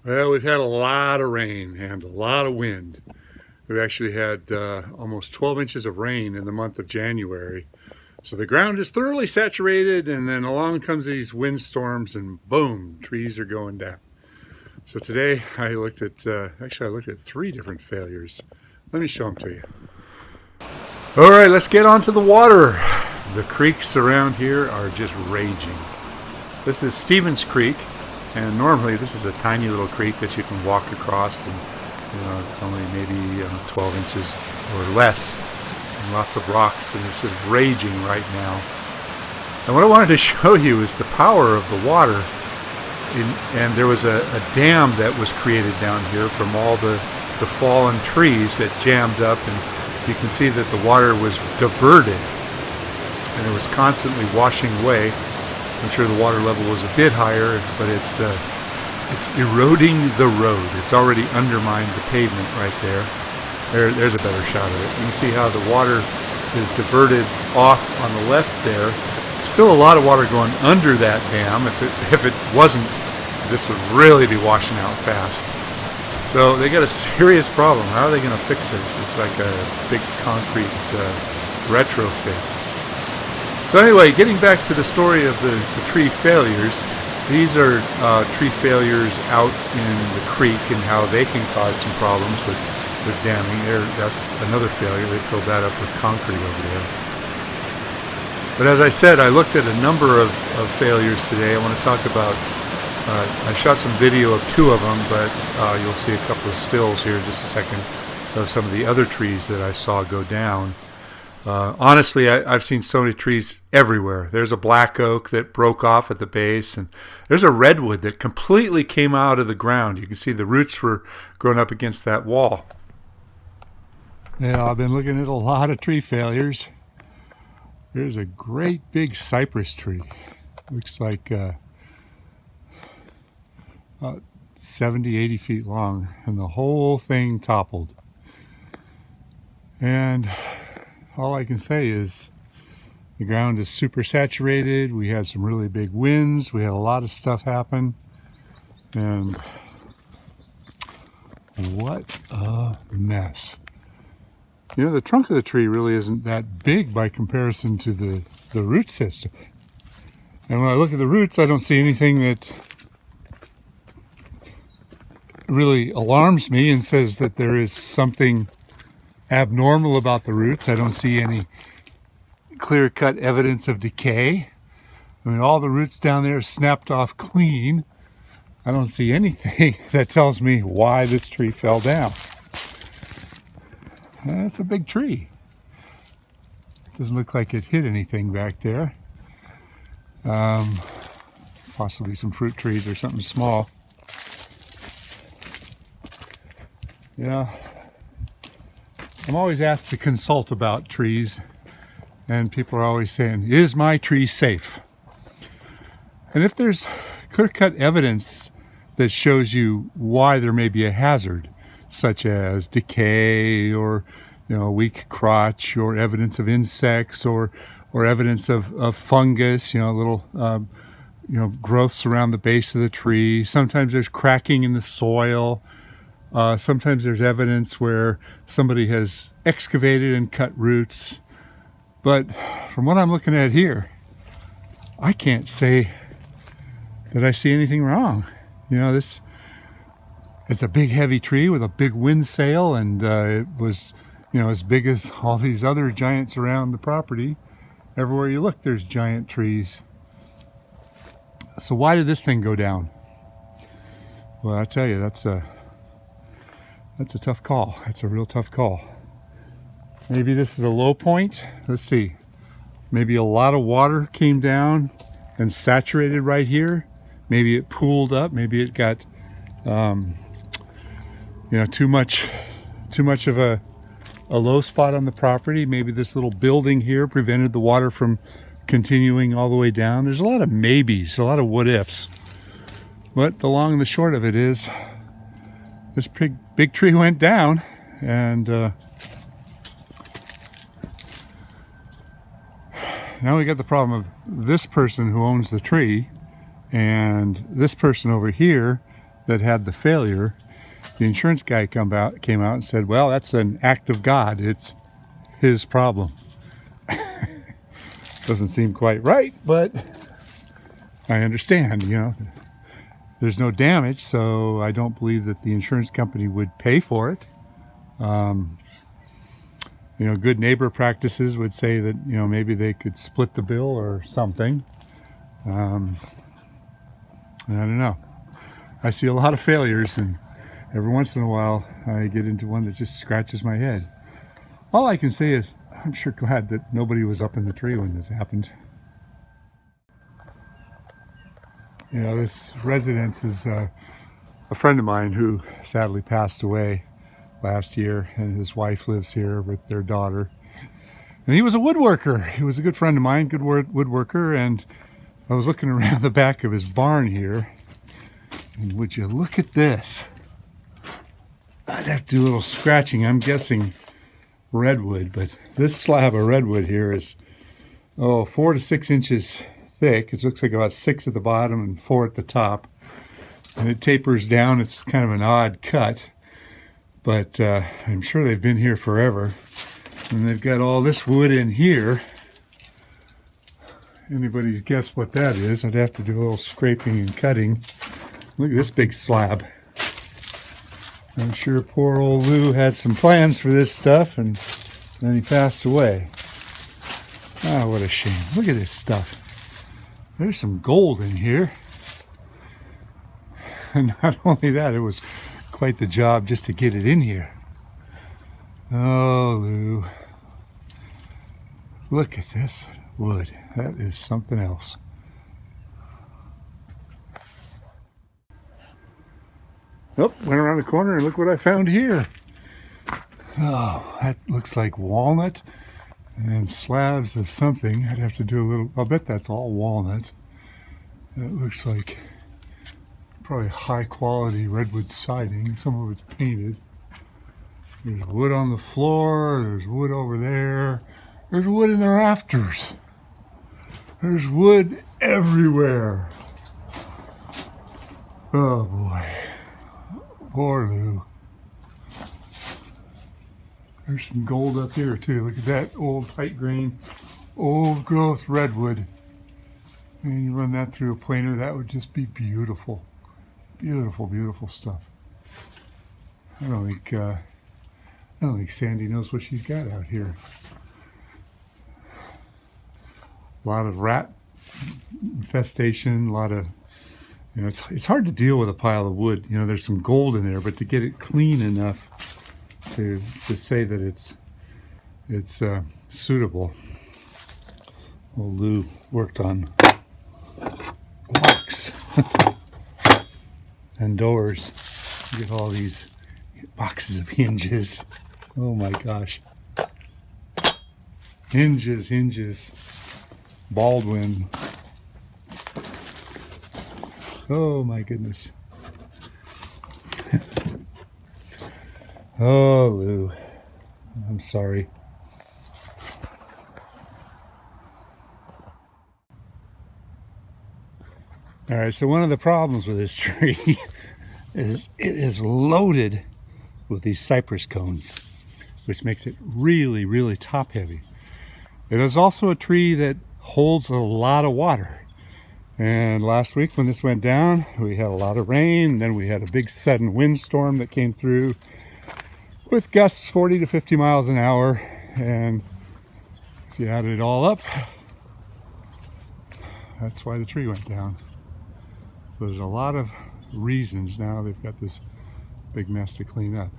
Well, we've had a lot of rain and a lot of wind. We've actually had almost 12 inches of rain in the month of January. So the ground is thoroughly saturated, and then along comes these windstorms and boom, trees are going down. So today I looked at, actually I looked at 3 different failures. Let me show them to you. All right, let's get on to the water. The creeks around here are just raging. This is Stevens Creek. And normally this is a tiny little creek that you can walk across, and it's only maybe 12 inches or less, and lots of rocks, and it's just raging right now. And what I wanted to show you is the power of the water. And there was a dam that was created down here from all the fallen trees that jammed up, and you can see that the water was diverted, and it was constantly washing away. I'm sure the water level was a bit higher, but it's eroding the road. It's already undermined the pavement right there. There's a better shot of it. You can see how the water is diverted off on the left there. Still a lot of water going under that dam. If it wasn't, this would really be washing out fast. So they got a serious problem. How are they going to fix this? It's like a big concrete retrofit. So anyway, getting back to the story of the tree failures, these are tree failures out in the creek and how they can cause some problems with damming. That's another failure. They filled that up with concrete over there. But as I said, I looked at a number of failures today. I want to talk about, I shot some video of 2 of them, but you'll see a couple of stills here in just a second of some of the other trees that I saw go down. Honestly, I've seen so many trees everywhere. There's a black oak that broke off at the base, and there's a redwood that completely came out of the ground. You can see the roots were growing up against that wall. Yeah, I've been looking at a lot of tree failures. There's a great big cypress tree. Looks like 70, 80 feet long, and the whole thing toppled. And all I can say is the ground is super saturated. We had some really big winds. We had a lot of stuff happen. And what a mess. The trunk of the tree really isn't that big by comparison to the root system. And when I look at the roots, I don't see anything that really alarms me and says that there is something abnormal about the roots. I don't see any clear-cut evidence of decay. I mean, all the roots down there snapped off clean. I don't see anything that tells me why this tree fell down. It's a big tree. Doesn't look like it hit anything back there. Possibly some fruit trees or something small. Yeah. I'm always asked to consult about trees, and people are always saying, is my tree safe? And if there's clear-cut evidence that shows you why there may be a hazard, such as decay or weak crotch, or evidence of insects, or evidence of fungus, little growths around the base of the tree. Sometimes there's cracking in the soil. Sometimes there's evidence where somebody has excavated and cut roots. But from what I'm looking at here, I can't say that I see anything wrong. This is a big heavy tree with a big wind sail, and it was as big as all these other giants around the property. Everywhere you look, there's giant trees. So why did this thing go down? Well, I tell you, that's a tough call. That's a real tough call. Maybe this is a low point. Let's see. Maybe a lot of water came down and saturated right here. Maybe it pooled up. Maybe it got, too much of a low spot on the property. Maybe this little building here prevented the water from continuing all the way down. There's a lot of maybes, a lot of what ifs. But the long and the short of it is, this big tree went down, and now we got the problem of this person who owns the tree and this person over here that had the failure. The insurance guy came out and said, well, that's an act of God. It's his problem. Doesn't seem quite right, but I understand, you know. There's no damage, so I don't believe that the insurance company would pay for it. You know, good neighbor practices would say that, you know, maybe they could split the bill or something. I don't know. I see a lot of failures, and every once in a while I get into one that just scratches my head. All I can say is I'm sure glad that nobody was up in the tree when this happened. You know, this residence is a friend of mine who sadly passed away last year, and his wife lives here with their daughter. And he was a woodworker. He was a good friend of mine, good woodworker, and I was looking around the back of his barn here, and would you look at this? I'd have to do a little scratching. I'm guessing redwood, but this slab of redwood here is 4 to 6 inches thick. It looks like about 6 at the bottom and 4 at the top, and it tapers down. It's kind of an odd cut, but I'm sure they've been here forever, and they've got all this wood in here. Anybody's guess what that is? I'd have to do a little scraping and cutting. Look at this big slab. I'm sure poor old Lou had some plans for this stuff, and then he passed away. Ah, what a shame. Look at this stuff. There's some gold in here. And not only that, it was quite the job just to get it in here. Oh, Lou. Look at this wood. That is something else. Oh, went around the corner and look what I found here. Oh, that looks like walnut and slabs of something. I'd have to do a little, I'll bet that's all walnut. That looks like probably high quality redwood siding. Some of it's painted. There's wood on the floor. There's wood over there. There's wood in the rafters. There's wood everywhere. Oh boy. Poor Lou. There's some gold up here too. Look at that old tight grain, old growth redwood. And you run that through a planer, that would just be beautiful. Beautiful, beautiful stuff. I don't think Sandy knows what she's got out here. A lot of rat infestation, a lot of, you know, it's hard to deal with a pile of wood. You know, there's some gold in there, but to get it clean enough to say that it's suitable. Well, Lou worked on locks and doors. Look at all these boxes of hinges. Oh my gosh. Hinges, hinges. Baldwin. Oh my goodness. Oh, Lou. I'm sorry. All right, so one of the problems with this tree is it is loaded with these cypress cones, which makes it really, really top heavy. It is also a tree that holds a lot of water. And last week when this went down, we had a lot of rain. Then we had a big sudden windstorm that came through with gusts 40 to 50 miles an hour. And if you add it all up, that's why the tree went down. So there's a lot of reasons. Now they've got this big mess to clean up.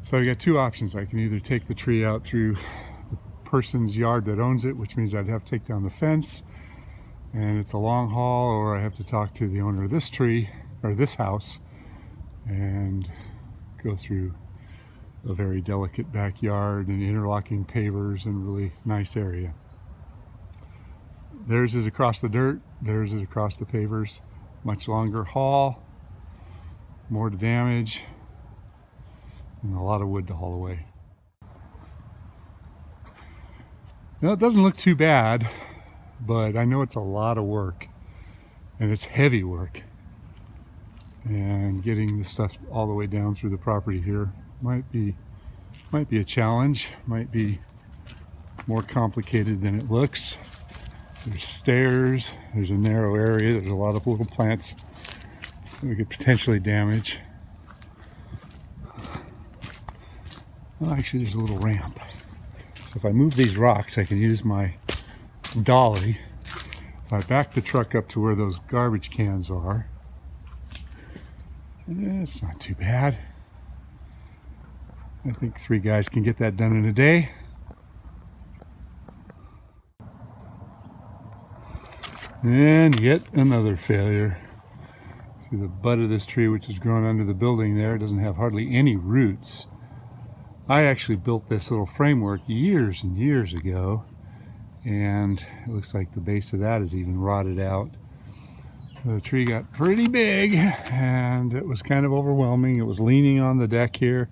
So I got two options. I can either take the tree out through the person's yard that owns it, which means I'd have to take down the fence, and it's a long haul, or I have to talk to the owner of this tree, or this house, and go through a very delicate backyard and interlocking pavers and really nice area. Theirs is across the dirt, theirs is across the pavers. Much longer haul, more to damage, and a lot of wood to haul away. Now, it doesn't look too bad, but I know it's a lot of work, and it's heavy work. And getting the stuff all the way down through the property here might be a challenge, might be more complicated than it looks. There's stairs, there's a narrow area, there's a lot of little plants that we could potentially damage. Well, actually there's a little ramp. So if I move these rocks, I can use my dolly. If I back the truck up to where those garbage cans are, it's not too bad. I think 3 guys can get that done in a day. And yet another failure. See the butt of this tree, which is grown under the building there, doesn't have hardly any roots. I actually built this little framework years and years ago, and it looks like the base of that is even rotted out. The tree got pretty big, and it was kind of overwhelming. It was leaning on the deck here.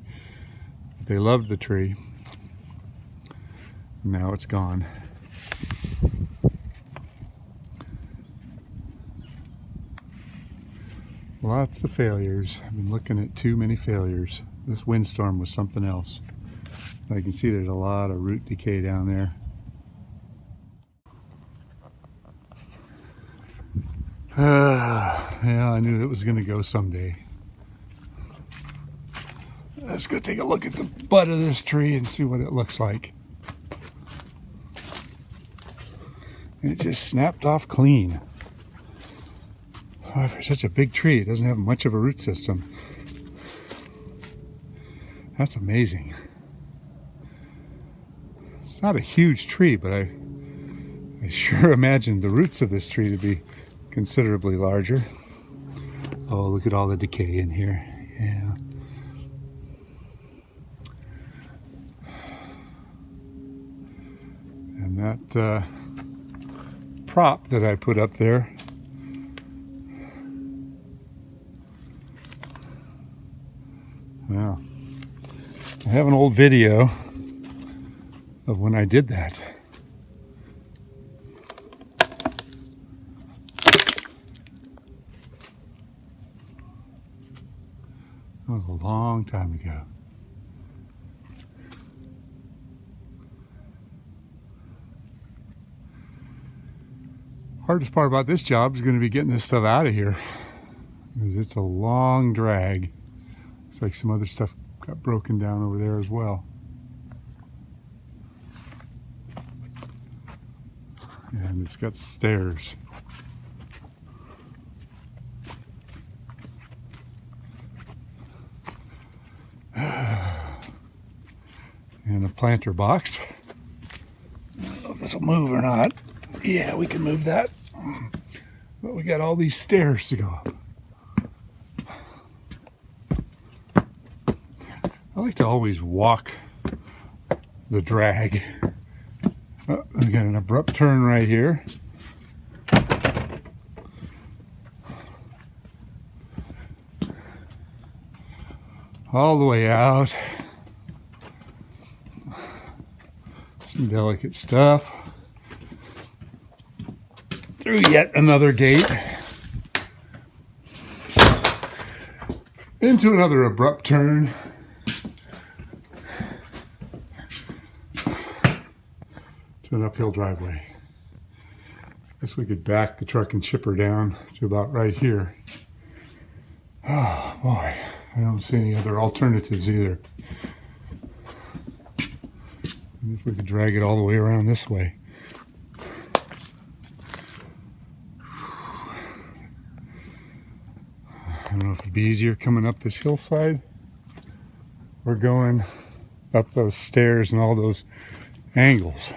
They loved the tree. Now it's gone. Lots of failures. I've been looking at too many failures. This windstorm was something else. I can see there's a lot of root decay down there. Yeah, I knew it was going to go someday. Let's go take a look at the butt of this tree and see what it looks like. It just snapped off clean. Oh, for such a big tree, it doesn't have much of a root system. That's amazing. It's not a huge tree, but I sure imagined the roots of this tree to be considerably larger. Oh, look at all the decay in here. Yeah. And that prop that I put up there, well, I have an old video of when I did that. That was a long time ago. Hardest part about this job is going to be getting this stuff out of here, because it's a long drag. It's like some other stuff got broken down over there as well. And it's got stairs. And a planter box. I don't know if this will move or not. Yeah, we can move that. But we got all these stairs to go up. I like to always walk the drag. Oh, we got an abrupt turn right here. All the way out. Some delicate stuff. Through yet another gate. Into another abrupt turn. To an uphill driveway. Guess we could back the truck and chipper down to about right here. Oh boy, I don't see any other alternatives either. If we could drag it all the way around this way. I don't know if it'd be easier coming up this hillside or going up those stairs and all those angles.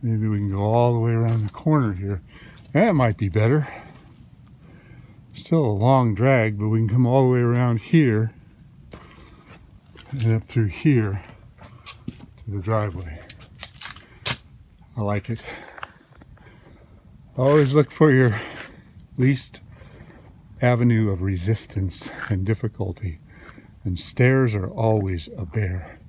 Maybe we can go all the way around the corner here. That might be better. Still a long drag, but we can come all the way around here and up through here to the driveway. I like it. Always look for your least avenue of resistance and difficulty. And stairs are always a bear.